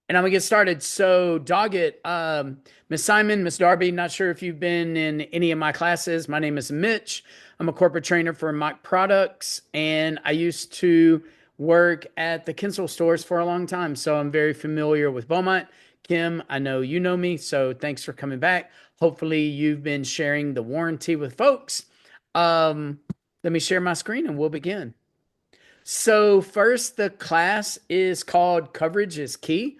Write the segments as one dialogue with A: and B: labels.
A: And I'm gonna get started. So, Doggett, Miss Simon, Miss Darby, not sure if you've been in any of my classes. My name is Mitch. I'm a corporate trainer for Mach Products, and I used to work at the Kinsel stores for a long time. So I'm very familiar with Beaumont. Kim, I know you know me, so thanks for coming back. Hopefully, you've been sharing the warranty with folks. Um, Let me share my screen and we'll begin. So, first, the class is called Coverage is Key.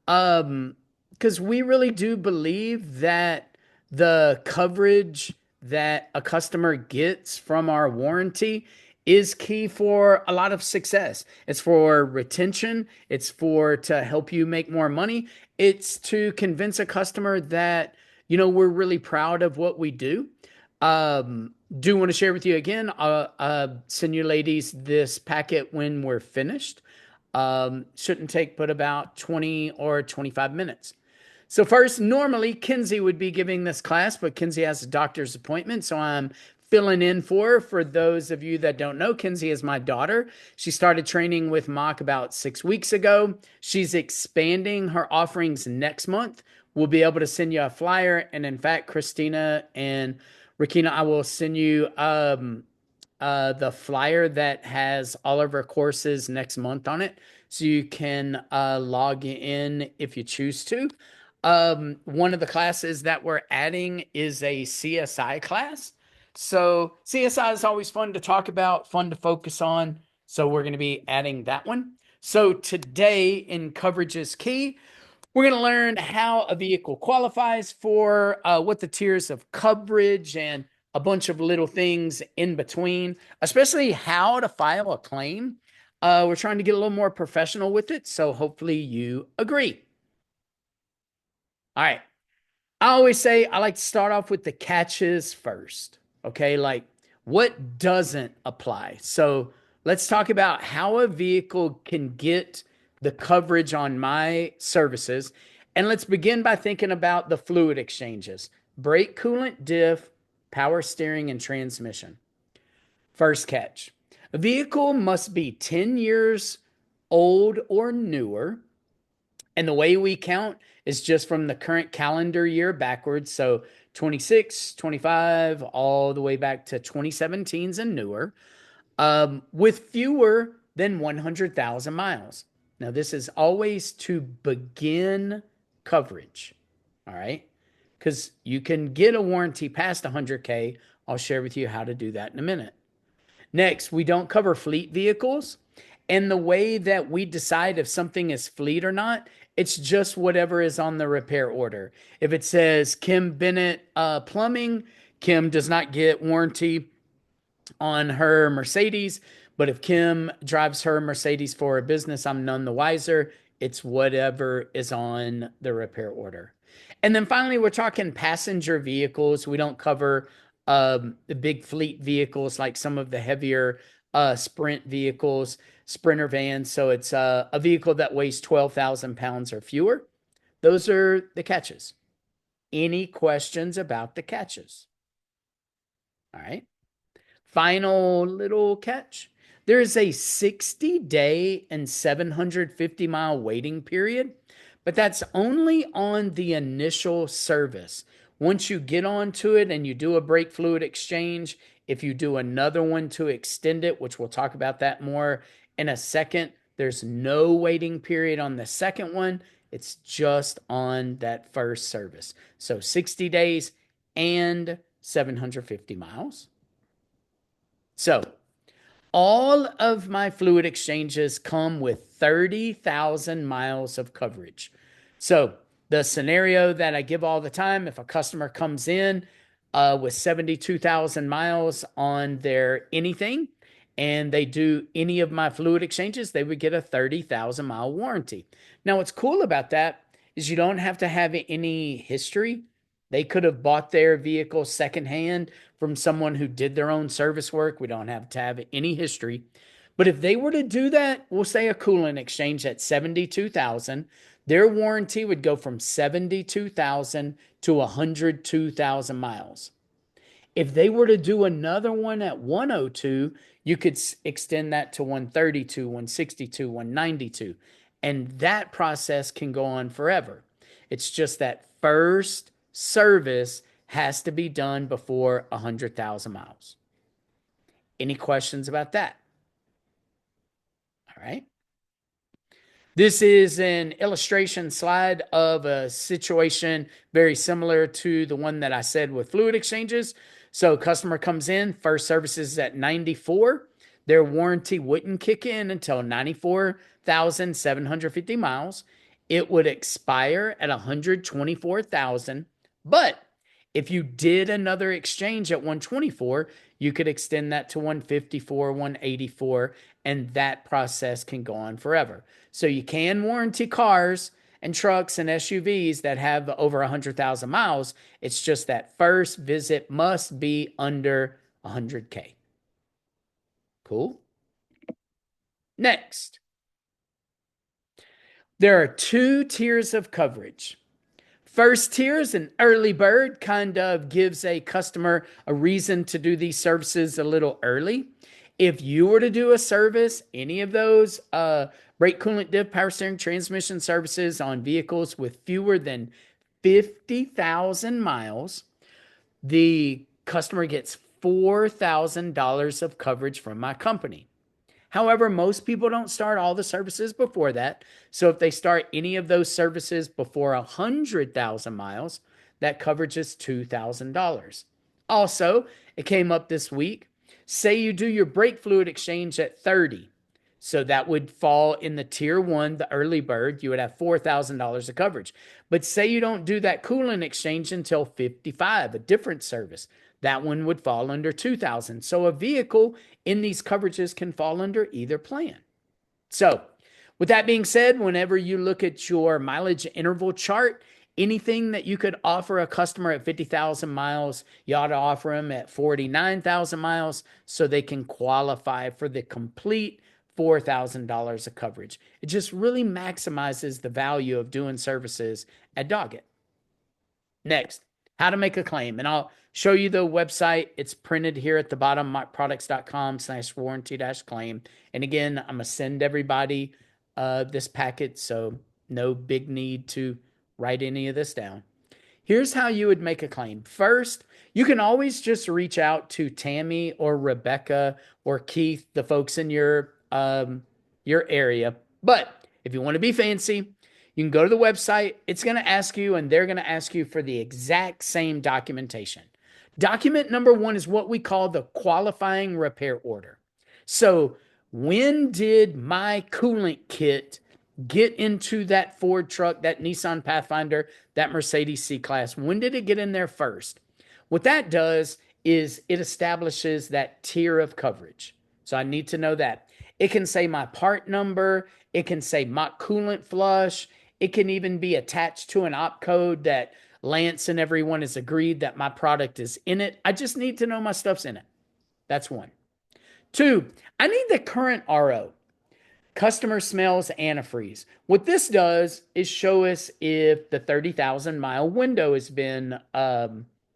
A: Um, because we really do believe that the coverage that a customer gets from our warranty is key for a lot of success. It's for retention, it's for to help you make more money. It's to convince a customer that, we're really proud of what we do. Do want to share with you again. Send you ladies this packet when we're finished. Shouldn't take but about 20 or 25 minutes. So first, normally Kinsey would be giving this class, but Kinsey has a doctor's appointment, so I'm filling in for her. For those of you that don't know, Kinsey is my daughter. She started training with Mach about 6 weeks ago. She's expanding her offerings next month. We'll be able to send you a flyer, and in fact, Christina and Rakina, I will send you the flyer that has all of our courses next month on it, so you can log in if you choose to. One of the classes that we're adding is a CSI class. So CSI is always fun to talk about, fun to focus on. So we're going to be adding that one. So today in Coverage is Key, we're going to learn how a vehicle qualifies for what the tiers of coverage and a bunch of little things in between, especially how to file a claim. We're trying to get a little more professional with it, so hopefully you agree. All right. I always say I like to start off with the catches first. Okay. Like what doesn't apply. So let's talk about how a vehicle can get the coverage on my services. And let's begin by thinking about the fluid exchanges: brake, coolant, diff, power steering, and transmission. First catch: a vehicle must be 10 years old or newer, and the way we count is just from the current calendar year backwards. So 26, 25, all the way back to 2017s and newer, with fewer than 100,000 miles. Now, this is always to begin coverage. All right. Because you can get a warranty past 100K. I'll share with you how to do that in a minute. Next, we don't cover fleet vehicles. And the way that we decide if something is fleet or not, it's just whatever is on the repair order. If it says Kim Bennett Plumbing, Kim does not get warranty on her Mercedes. But if Kim drives her Mercedes for a business, I'm none the wiser. It's whatever is on the repair order. And then finally, we're talking passenger vehicles. We don't cover the big fleet vehicles like some of the heavier sprint vehicles, sprinter vans. So it's a vehicle that weighs 12,000 pounds or fewer. Those are the catches. Any questions about the catches? All right. Final little catch: there is a 60-day and 750-mile waiting period, but that's only on the initial service. Once you get onto it and you do a brake fluid exchange, if you do another one to extend it, which we'll talk about that more in a second, there's no waiting period on the second one. It's just on that first service. So 60 days and 750 miles. So all of my fluid exchanges come with 30,000 miles of coverage. So the scenario that I give all the time: if a customer comes in with 72,000 miles on their anything and they do any of my fluid exchanges, they would get a 30,000 mile warranty. Now, what's cool about that is you don't have to have any history. They could have bought their vehicle secondhand from someone who did their own service work. We don't have to have any history. But if they were to do that, we'll say a coolant exchange at 72,000, their warranty would go from 72,000 to 102,000 miles. If they were to do another one at 102, you could extend that to 132, 162, 192. And that process can go on forever. It's just that first service has to be done before 100,000 miles. Any questions about that? All right. This is an illustration slide of a situation very similar to the one that I said with fluid exchanges. So customer comes in, first service is at 94. Their warranty wouldn't kick in until 94,750 miles. It would expire at 124,000. But if you did another exchange at 124, you could extend that to 154, 184, and that process can go on forever. So you can warranty cars and trucks and SUVs that have over 100,000 miles. It's just that first visit must be under 100K. Cool. Next, there are two tiers of coverage. First tier is an early bird, kind of gives a customer a reason to do these services a little early. If you were to do a service, any of those brake, coolant, diff, power steering, transmission services on vehicles with fewer than 50,000 miles, the customer gets $4,000 of coverage from my company. However, most people don't start all the services before that. So if they start any of those services before 100,000 miles, that coverage is $2,000. Also, it came up this week. Say you do your brake fluid exchange at 30. So that would fall in the tier one, the early bird. You would have $4,000 of coverage. But say you don't do that coolant exchange until 55, a different service. That one would fall under 2,000. So a vehicle in these coverages can fall under either plan. So with that being said, whenever you look at your mileage interval chart, anything that you could offer a customer at 50,000 miles, you ought to offer them at 49,000 miles so they can qualify for the complete $4,000 of coverage. It just really maximizes the value of doing services at Doggett. Next, how to make a claim. And I'll show you the website. It's printed here at the bottom, machproducts.com/warranty-claim. And again, I'm going to send everybody this packet, so no big need to write any of this down. Here's how you would make a claim. First, you can always just reach out to Tammy or Rebecca or Keith, the folks in your area. But if you want to be fancy, you can go to the website. It's going to ask you, and they're going to ask you for the exact same documentation. Document number one is what we call the qualifying repair order. So when did my coolant kit get into that Ford truck, that Nissan Pathfinder, that Mercedes C-Class? When did it get in there first? What that does is it establishes that tier of coverage. So I need to know that. It can say my part number. It can say mock coolant flush. It can even be attached to an op code that Lance and everyone has agreed that my product is in it. I just need to know my stuff's in it. That's one. Two, I need the current RO. Customer smells antifreeze. What this does is show us if the 30,000 mile window has been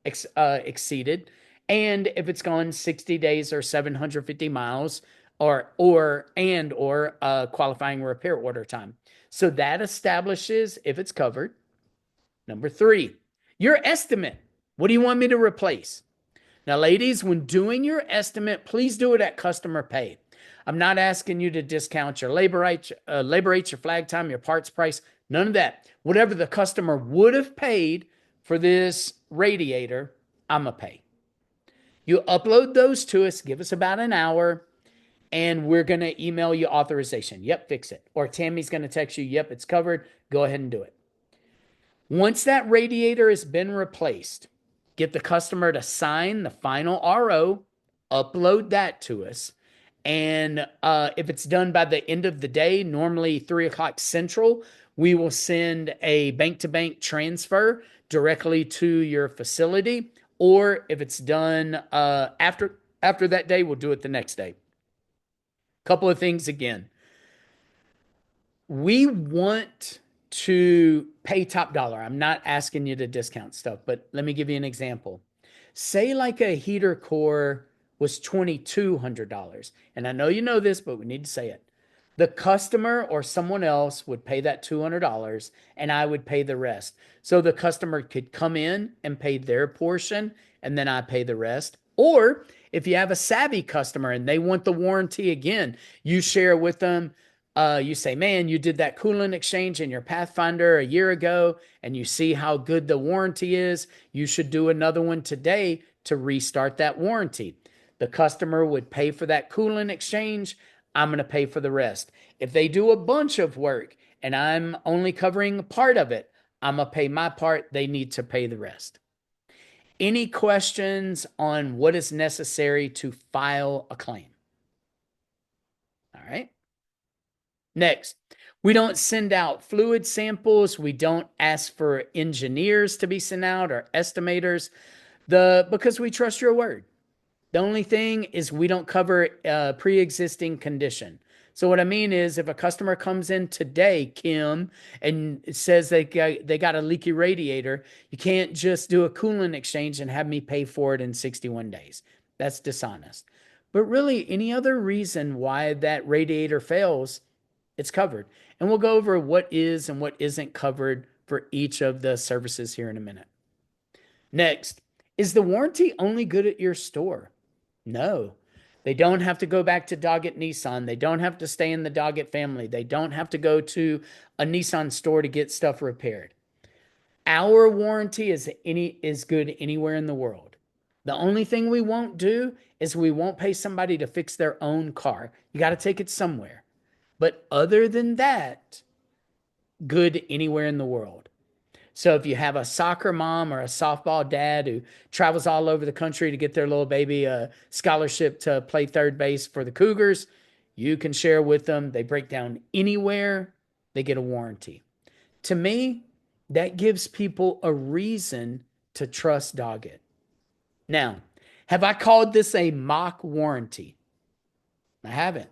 A: exceeded, and if it's gone 60 days or 750 miles, or qualifying repair order time. So that establishes if it's covered. Number three, your estimate. What do you want me to replace? Now, ladies, when doing your estimate, please do it at customer pay. I'm not asking you to discount your labor rates, your flag time, your parts price, none of that. Whatever the customer would have paid for this radiator, I'm going to pay. You upload those to us, give us about an hour, and we're going to email you authorization. Yep, fix it. Or Tammy's going to text you, yep, it's covered. Go ahead and do it. Once that radiator has been replaced, get the customer to sign the final RO, upload that to us. And if it's done by the end of the day, normally 3 o'clock Central, we will send a bank-to-bank transfer directly to your facility. Or if it's done after that day, we'll do it the next day. Couple of things again. We want to pay top dollar. I'm not asking you to discount stuff, but let me give you an example. Say like a heater core was $2,200. And I know you know this, but we need to say it. The customer or someone else would pay that $200 and I would pay the rest. So the customer could come in and pay their portion and then I pay the rest. Or if you have a savvy customer and they want the warranty again, you share with them. You say, man, you did that coolant exchange in your Pathfinder a year ago and you see how good the warranty is. You should do another one today to restart that warranty. The customer would pay for that coolant exchange. I'm going to pay for the rest. If they do a bunch of work and I'm only covering part of it, I'm going to pay my part. They need to pay the rest. Any questions on what is necessary to file a claim? All right. Next, we don't send out fluid samples. We don't ask for engineers to be sent out or estimators because we trust your word. The only thing is we don't cover a pre-existing condition. So what I mean is if a customer comes in today, Kim, and says they got a leaky radiator, you can't just do a coolant exchange and have me pay for it in 61 days. That's dishonest. But really, any other reason why that radiator fails, it's covered. And we'll go over what is and what isn't covered for each of the services here in a minute. Next, is the warranty only good at your store? No. They don't have to go back to Doggett Nissan. They don't have to stay in the Doggett family. They don't have to go to a Nissan store to get stuff repaired. Our warranty is good anywhere in the world. The only thing we won't do is we won't pay somebody to fix their own car. You got to take it somewhere. But other than that, good anywhere in the world. So if you have a soccer mom or a softball dad who travels all over the country to get their little baby a scholarship to play third base for the Cougars, you can share with them. They break down anywhere, they get a warranty. To me, that gives people a reason to trust Doggett. Now, have I called this a mock warranty? I haven't.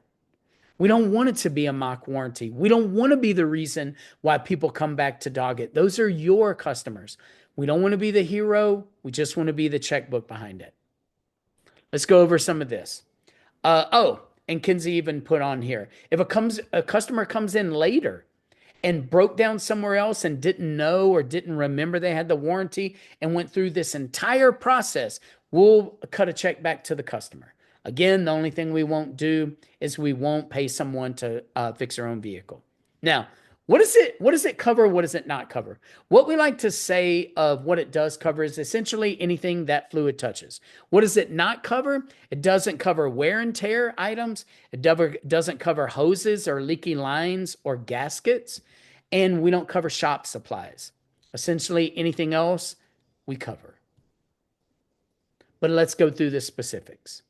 A: We don't want it to be a mock warranty. We don't want to be the reason why people come back to Doggett. Those are your customers. We don't want to be the hero. We just want to be the checkbook behind it. Let's go over some of this. And Kinsey even put on here. If a customer comes in later and broke down somewhere else and didn't know or didn't remember they had the warranty and went through this entire process, we'll cut a check back to the customer. Again, the only thing we won't do is we won't pay someone to fix their own vehicle. Now, what does it cover? What does it not cover? What we like to say of what it does cover is essentially anything that fluid touches. What does it not cover? It doesn't cover wear and tear items. It doesn't cover hoses or leaky lines or gaskets. And we don't cover shop supplies. Essentially anything else we cover. But let's go through the specifics.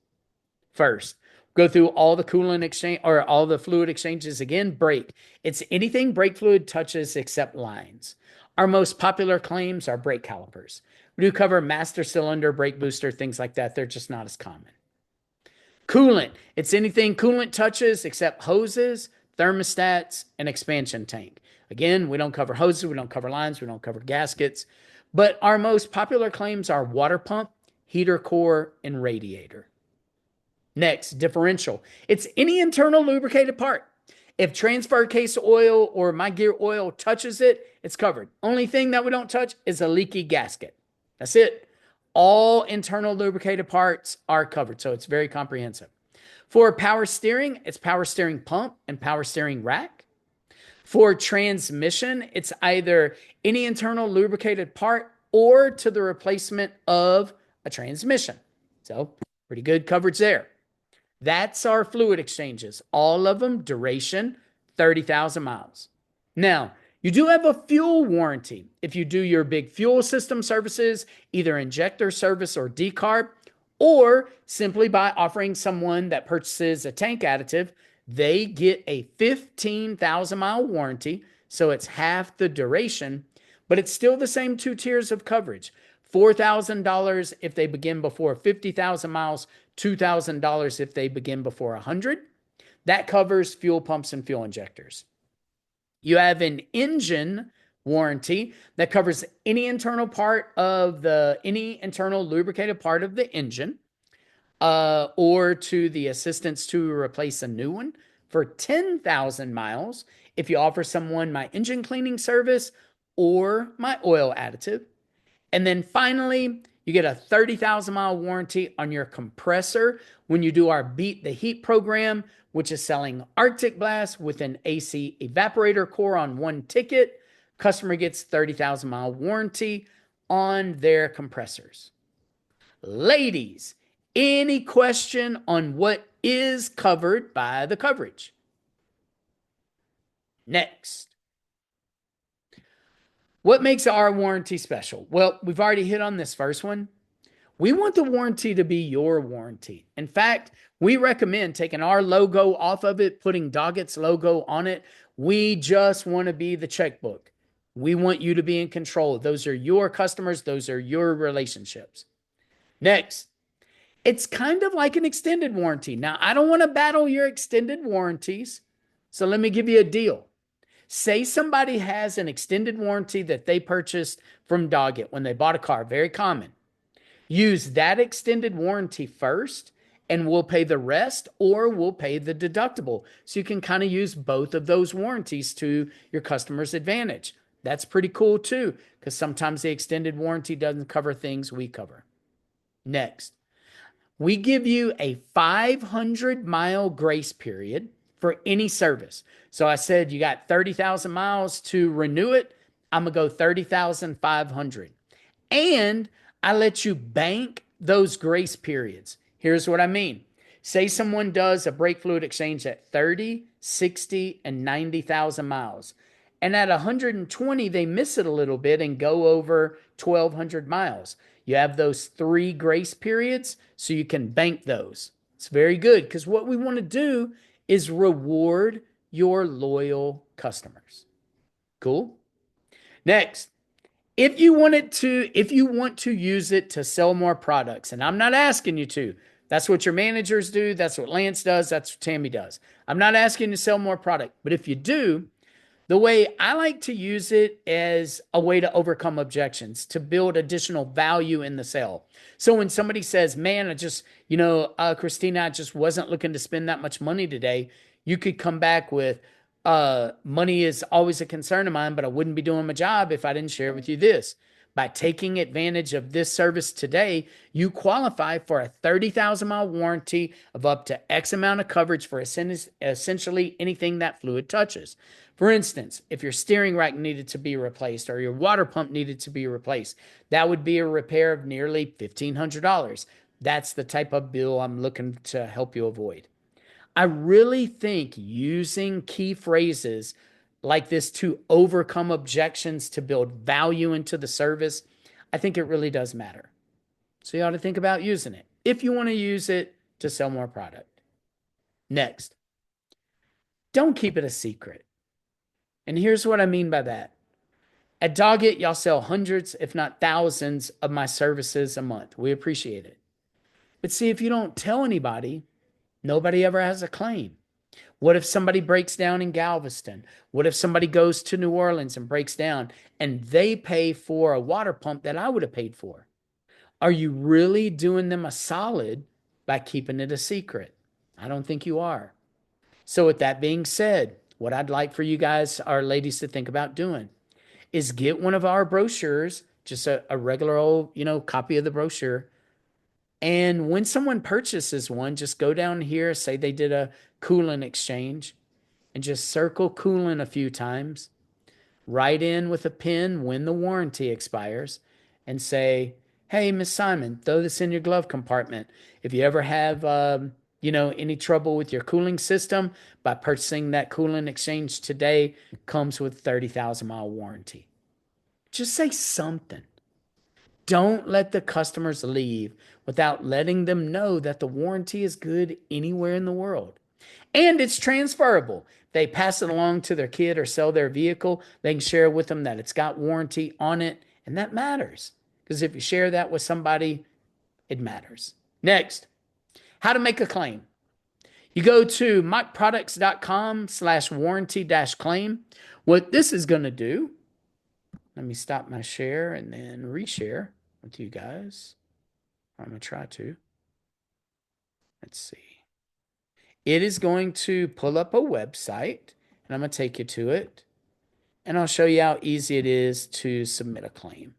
A: First, go through all the coolant exchange or all the fluid exchanges again. Brake. It's anything brake fluid touches except lines. Our most popular claims are brake calipers. We do cover master cylinder, brake booster, things like that. They're just not as common. Coolant. It's anything coolant touches except hoses, thermostats, and expansion tank. Again, we don't cover hoses, we don't cover lines, we don't cover gaskets. But our most popular claims are water pump, heater core, and radiator. Next, differential. It's any internal lubricated part. If transfer case oil or my gear oil touches it, it's covered. Only thing that we don't touch is a leaky gasket. That's it. All internal lubricated parts are covered, so it's very comprehensive. For power steering, it's power steering pump and power steering rack. For transmission, it's either any internal lubricated part or to the replacement of a transmission. So pretty good coverage there. That's our fluid exchanges. All of them, duration, 30,000 miles. Now, you do have a fuel warranty. If you do your big fuel system services, either injector service or decarb, or simply by offering someone that purchases a tank additive, they get a 15,000 mile warranty. So it's half the duration, but it's still the same two tiers of coverage. $4,000 if they begin before 50,000 miles, $2,000 if they begin before 100. That covers fuel pumps and fuel injectors. You have an engine warranty that covers any internal lubricated part of the engine, or to the assistance to replace a new one. for 10,000 miles if you offer someone my engine cleaning service or my oil additive. And then finally, you get a 30,000 mile warranty on your compressor when you do our Beat the Heat program, which is selling Arctic Blast with an AC evaporator core on one ticket. Customer gets 30,000 mile warranty on their compressors. Ladies, any question on what is covered by the coverage? Next. What makes our warranty special? Well, we've already hit on this first one. We want the warranty to be your warranty. In fact, we recommend taking our logo off of it, putting Doggett's logo on it. We just want to be the checkbook. We want you to be in control. Those are your customers. Those are your relationships. Next, it's kind of like an extended warranty. Now, I don't want to battle your extended warranties, so let me give you a deal. Say somebody has an extended warranty that they purchased from Doggett when they bought a car, very common. Use that extended warranty first, and we'll pay the rest, or we'll pay the deductible. So you can kind of use both of those warranties to your customer's advantage. That's pretty cool too, because sometimes the extended warranty doesn't cover things we cover. Next, we give you a 500-mile grace period for any service. So I said you got 30,000 miles to renew it. I'm going to go 30,500. And I let you bank those grace periods. Here's what I mean. Say someone does a brake fluid exchange at 30, 60, and 90,000 miles. And at 120, they miss it a little bit and go over 1,200 miles. You have those 3 grace periods, so you can bank those. It's very good because what we want to do is reward your loyal customers. Cool? Next, if you want to use it to sell more products, and I'm not asking you to, that's what your managers do, that's what Lance does, that's what Tammy does. I'm not asking you to sell more product, but if you do, the way I like to use it as a way to overcome objections, to build additional value in the sale. So when somebody says, man, Christina, I just wasn't looking to spend that much money today, you could come back with, money is always a concern of mine, but I wouldn't be doing my job if I didn't share with you this. By taking advantage of this service today, you qualify for a 30,000 mile warranty of up to X amount of coverage for essentially anything that fluid touches. For instance, if your steering rack needed to be replaced or your water pump needed to be replaced, that would be a repair of nearly $1,500. That's the type of bill I'm looking to help you avoid. I really think using key phrases like this to overcome objections, to build value into the service, I think it really does matter. So you ought to think about using it if you want to use it to sell more product. Next, don't keep it a secret. And here's what I mean by that. At Doggett, y'all sell hundreds, if not thousands, of my services a month. We appreciate it. But see, if you don't tell anybody, nobody ever has a claim. What if somebody breaks down in Galveston? What if somebody goes to New Orleans and breaks down and they pay for a water pump that I would have paid for? Are you really doing them a solid by keeping it a secret? I don't think you are. So with that being said, what I'd like for you guys, our ladies, to think about doing is get one of our brochures, just a regular old, copy of the brochure. And when someone purchases one, just go down here, say they did a coolant exchange, and just circle coolant a few times. Write in with a pen when the warranty expires and say, hey, Miss Simon, throw this in your glove compartment. If you ever have, any trouble with your cooling system, by purchasing that coolant exchange today, comes with 30,000 mile warranty. Just say something. Don't let the customers leave without letting them know that the warranty is good anywhere in the world. And it's transferable. They pass it along to their kid or sell their vehicle. They can share with them that it's got warranty on it. And that matters. Because if you share that with somebody, it matters. Next, how to make a claim. You go to mikeproducts.com/warranty-claim. What this is going to do, let me stop my share and then reshare with you guys. I'm going to try to. Let's see. it is going to pull up a website, and I'm going to take you to it, and I'll show you how easy it is to submit a claim.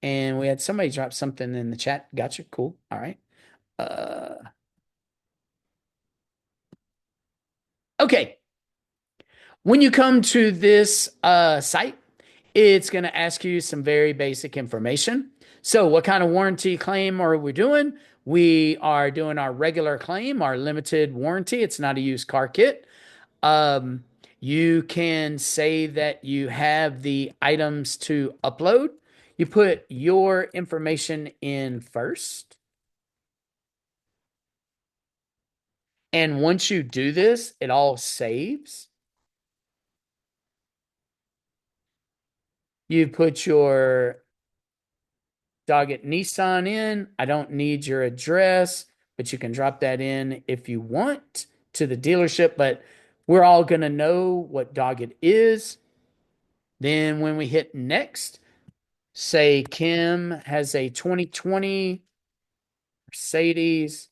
A: And we had somebody drop something in the chat. Gotcha. Cool. All right. Okay. When you come to this site, it's going to ask you some very basic information. So, what kind of warranty claim are we doing? We are doing our regular claim, our limited warranty. It's not a used car kit. Um, you can say that you have the items to upload. You put your information in first. And once you do this, it all saves. You put your Doggett Nissan in. I don't need your address, but you can drop that in if you want to the dealership. But we're all going to know what Doggett is. Then when we hit next, say Kim has a 2020 Mercedes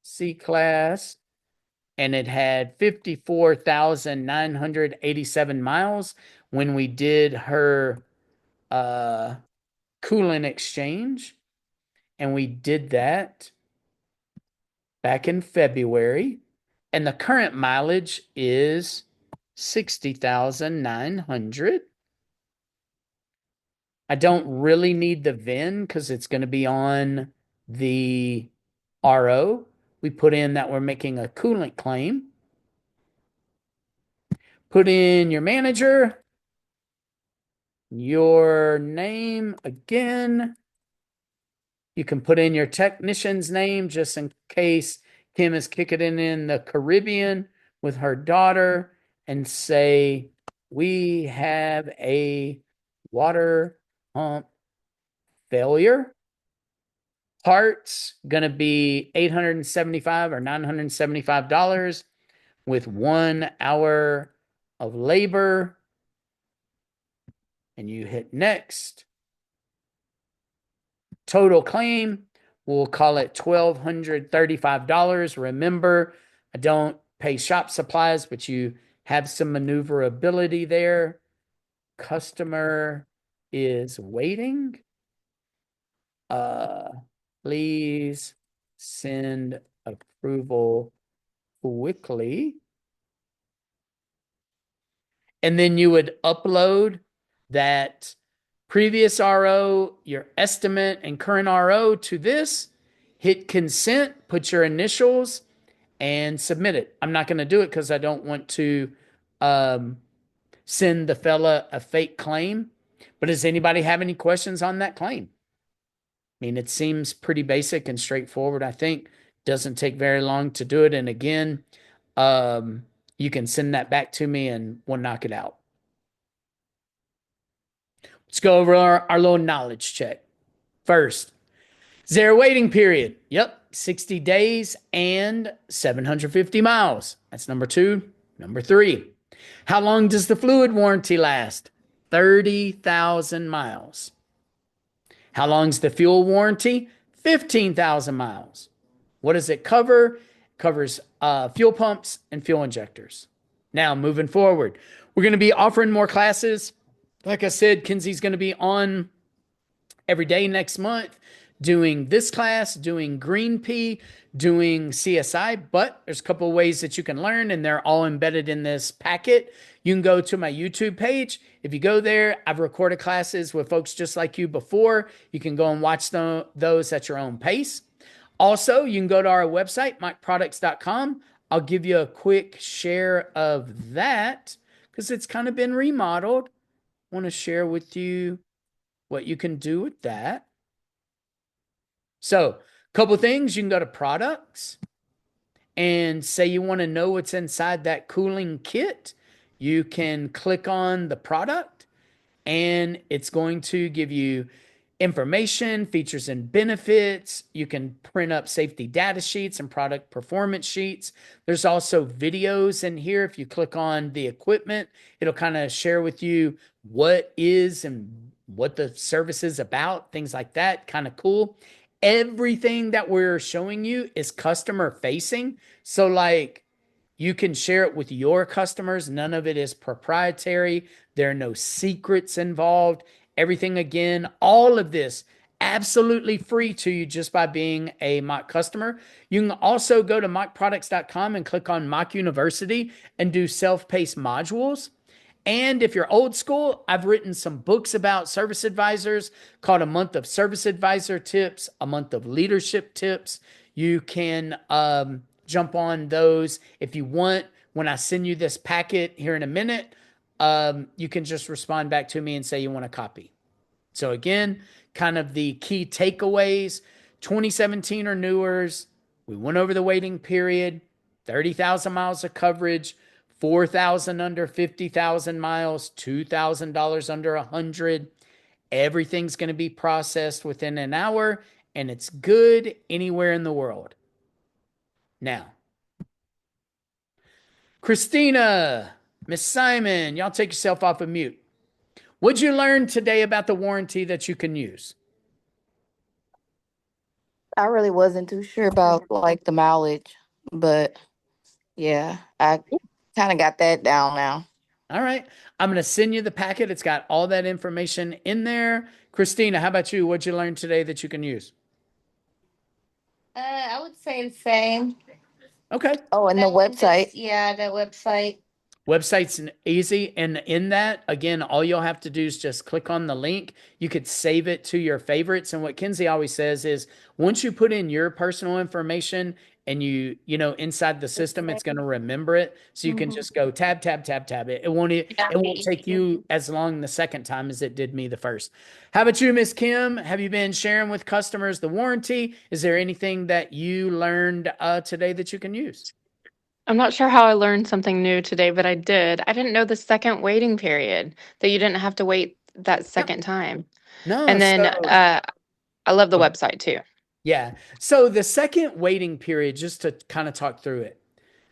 A: C-Class and it had 54,987 miles when we did her coolant exchange. And we did that back in February. And the current mileage is 60,900. I don't really need the VIN because it's going to be on the RO. We put in that we're making a coolant claim. Put in your manager, your name again. You can put in your technician's name just in case Kim is kicking it in the Caribbean with her daughter and say, we have a water pump failure. Parts going to be $875 or $975 with 1 hour of labor. And you hit next. Total claim, we'll call it $1,235. Remember, I don't pay shop supplies, but you have some maneuverability there. Customer is waiting. Please send approval quickly. And then you would upload that previous RO, your estimate, and current RO to this. Hit consent, put your initials, and submit it. I'm not going to do it because I don't want to send the fella a fake claim. But does anybody have any questions on that claim? I mean, it seems pretty basic and straightforward, I think. Doesn't take very long to do it. And again, you can send that back to me and we'll knock it out. Let's go over our little knowledge check. First, is there a waiting period? Yep, 60 days and 750 miles. That's number 2. Number 3, how long does the fluid warranty last? 30,000 miles. How long's the fuel warranty? 15,000 miles. What does it cover? It covers fuel pumps and fuel injectors. Now, moving forward, we're going to be offering more classes. Like I said, Kenzie's going to be on every day next month doing this class, doing Green Pea, doing CSI, but there's a couple of ways that you can learn, and they're all embedded in this packet. You can go to my YouTube page. If you go there, I've recorded classes with folks just like you before. You can go and watch those at your own pace. Also, you can go to our website, mikeproducts.com. I'll give you a quick share of that because it's kind of been remodeled. I want to share with you what you can do with that. So, a couple things. You can go to products and say you want to know what's inside that cooling kit. You can click on the product and it's going to give you information, features, and benefits. You can print up safety data sheets and product performance sheets. There's also videos in here. If you click on the equipment, it'll kind of share with you what is and what the service is about, things like that. Kind of cool. everything that we're showing you is customer facing. So like you can share it with your customers. None of it is proprietary. There are no secrets involved. Everything again, all of this absolutely free to you just by being a Mach customer. You can also go to machproducts.com and click on Mach University and do self-paced modules. And if you're old school, I've written some books about service advisors called A Month of Service Advisor Tips, A Month of Leadership Tips. You can jump on those if you want. When I send you this packet here in a minute, you can just respond back to me and say you want a copy. So again, kind of the key takeaways, 2017 or newers. We went over the waiting period, 30,000 miles of coverage, 4,000 under 50,000 miles, $2,000 under 100. Everything's going to be processed within an hour, and it's good anywhere in the world. Now, Christina, Miss Simon, y'all take yourself off of mute. What'd you learn today about the warranty that you can use?
B: I really wasn't too sure about like the mileage, but yeah, I kind of got that down now.
A: All right. I'm going to send you the packet. It's got all that information in there. Christina, how about you? What'd you learn today that you can use?
C: I would say the same.
A: Okay.
B: Oh, and the website.
C: Yeah, the website.
A: Website's easy. And in that, again, all you'll have to do is just click on the link. You could save it to your favorites. And what Kenzie always says is once you put in your personal information and inside the system, it's going to remember it. So you can just go tab, tab, tab, tab. It won't take you as long the second time as it did me the first. How about you, Miss Kim? Have you been sharing with customers the warranty? Is there anything that you learned today that you can use?
D: I'm not sure how I learned something new today, but I did. I didn't know the second waiting period, that you didn't have to wait that
A: Yep.
D: second time.
A: No,
D: And then
A: so
D: I love the website too.
A: yeah. So the second waiting period, just to kind of talk through it,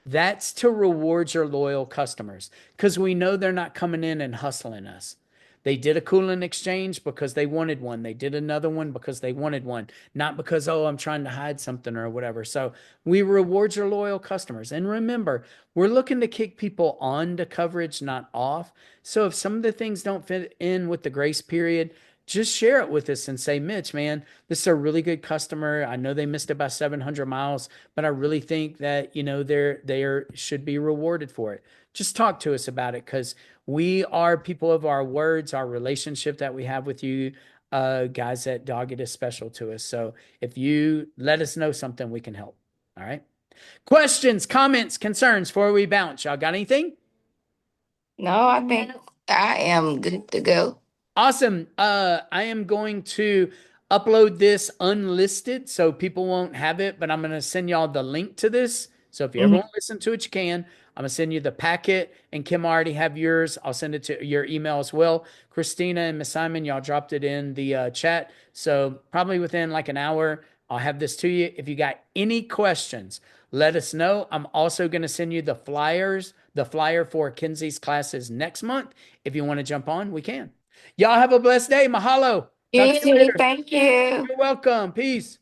A: that's to reward your loyal customers because we know they're not coming in and hustling us. They did a coolant exchange because they wanted one. They did another one because they wanted one, not because, oh, I'm trying to hide something or whatever. So we reward your loyal customers. And remember, we're looking to kick people on to coverage, not off. So if some of the things don't fit in with the grace period, just share it with us and say, Mitch, man, this is a really good customer. I know they missed about 700 miles, but I really think that, they should be rewarded for it. Just talk to us about it because we are people of our words. Our relationship that we have with you, guys at Doggett, is special to us. So if you let us know something, we can help. All right. Questions, comments, concerns before we bounce. Y'all got anything?
B: No, I think I am good to go.
A: Awesome. I am going to upload this unlisted so people won't have it, but I'm going to send y'all the link to this. So if you ever
B: Mhm.
A: want to listen to it, you can. I'm going to send you the packet, and Kim already have yours. I'll send it to your email as well. Christina and Miss Simon, y'all dropped it in the chat. So probably within like an hour, I'll have this to you. If you got any questions, let us know. I'm also going to send you the flyer for Kenzie's classes next month. If you want to jump on, we can. Y'all have a blessed day. Mahalo. Talk
B: You
A: to you
B: too.
A: later.
B: Thank you.
A: You're welcome. Peace.